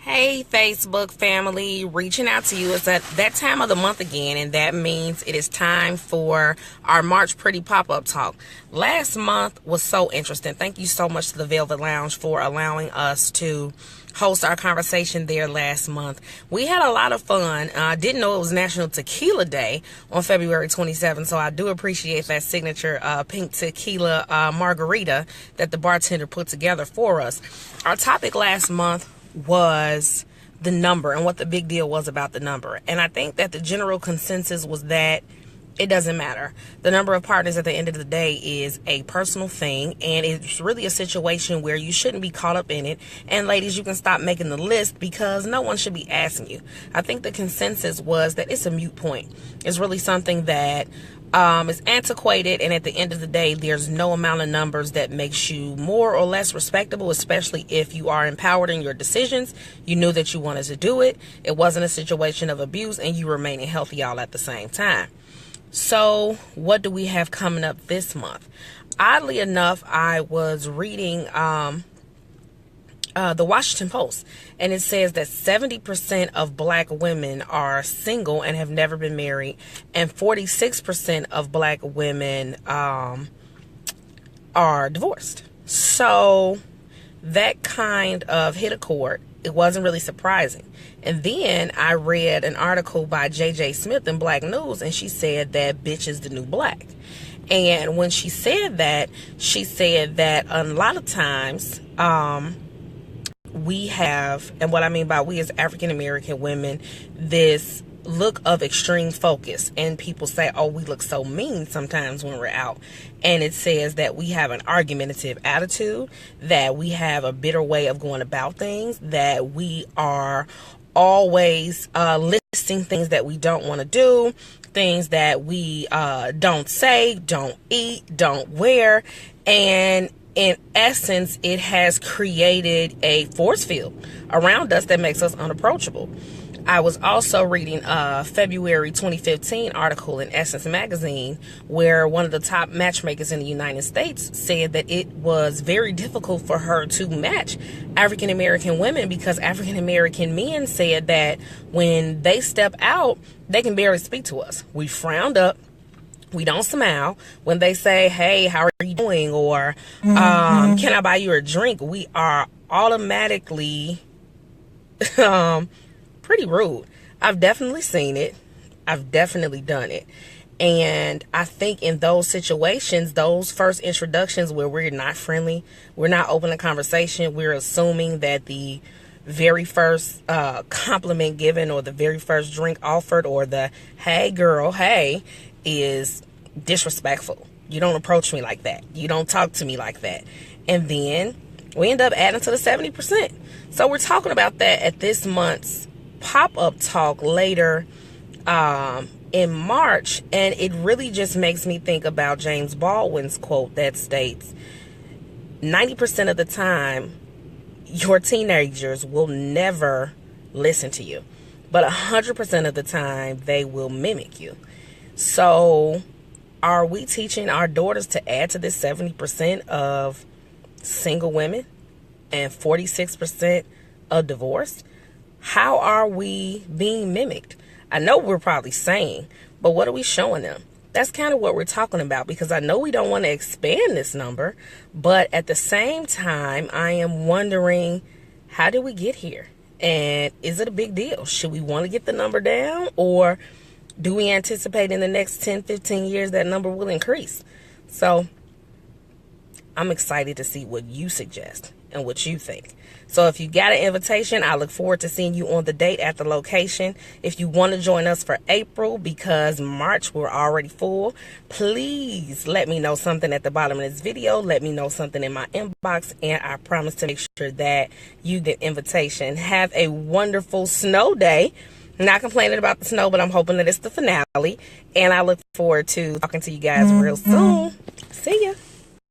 Hey, Facebook family, reaching out to you. It's at that time of the month again, and that means it is time for our March Pretty Pop-Up Talk. Last month was so interesting. Thank you so much to the Velvet Lounge for allowing us to host our conversation there last month. We had a lot of fun. I didn't know it was National Tequila Day on February 27th, so I do appreciate that signature pink tequila margarita that the bartender put together for us. Our topic last month was the number and what the big deal was about the number. And I think that the general consensus was that it doesn't matter. The number of partners at the end of the day is a personal thing, and it's really a situation where you shouldn't be caught up in it. And ladies, you can stop making the list because no one should be asking you. I think the consensus was that it's a moot point. It's really something that is antiquated, and at the end of the day, there's no amount of numbers that makes you more or less respectable, especially if you are empowered in your decisions. You knew that you wanted to do it. It wasn't a situation of abuse, and you remaining healthy all at the same time. So what do we have coming up this month? Oddly enough, I was reading the Washington Post, and it says that 70% of black women are single and have never been married, and 46% of black women are divorced. So that kind of hit a chord. It wasn't really surprising. And then I read an article by J.J. Smith in Black News, and she said that bitch is the new black. And when she said that a lot of times we have, and what I mean by we as African American women, this look of extreme focus, and people say, oh, we look so mean sometimes when we're out. And it says that we have an argumentative attitude, that we have a bitter way of going about things, that we are always listing things that we don't want to do, things that we don't say, don't eat, don't wear. And in essence, it has created a force field around us that makes us unapproachable. I was also reading a February 2015 article in Essence magazine where one of the top matchmakers in the United States said that it was very difficult for her to match African American women because African American men said that when they step out, they can barely speak to us. We frowned up. We don't smile when they say, hey, how are you doing? Or can I buy you a drink? We are automatically pretty rude. I've definitely seen it. I've definitely done it. And I think in those situations, those first introductions where we're not friendly, we're not open to conversation, we're assuming that the very first compliment given or the very first drink offered or the hey girl, hey, is disrespectful. You don't approach me like that. You don't talk to me like that. And then we end up adding to the 70%. So we're talking about that at this month's pop-up talk later in March, and it really just makes me think about James Baldwin's quote that states 90% of the time your teenagers will never listen to you, but 100% of the time they will mimic you. So are we teaching our daughters to add to this 70% of single women and 46% of divorced? How are we being mimicked? I know we're probably saying, but what are we showing them? That's kind of what we're talking about, because I know we don't want to expand this number, but at the same time, I am wondering, how did we get here? And is it a big deal? Should we want to get the number down, or do we anticipate in the next 10, 15 years that number will increase? So I'm excited to see what you suggest and what you think. So if you got an invitation, I look forward to seeing you on the date at the location. If you want to join us for April, because March we're already full, please let me know something at the bottom of this video. Let me know something in my inbox, and I promise to make sure that you get invitation. Have a wonderful snow day. Not complaining about the snow, but I'm hoping that it's the finale. And I look forward to talking to you guys real soon. See ya.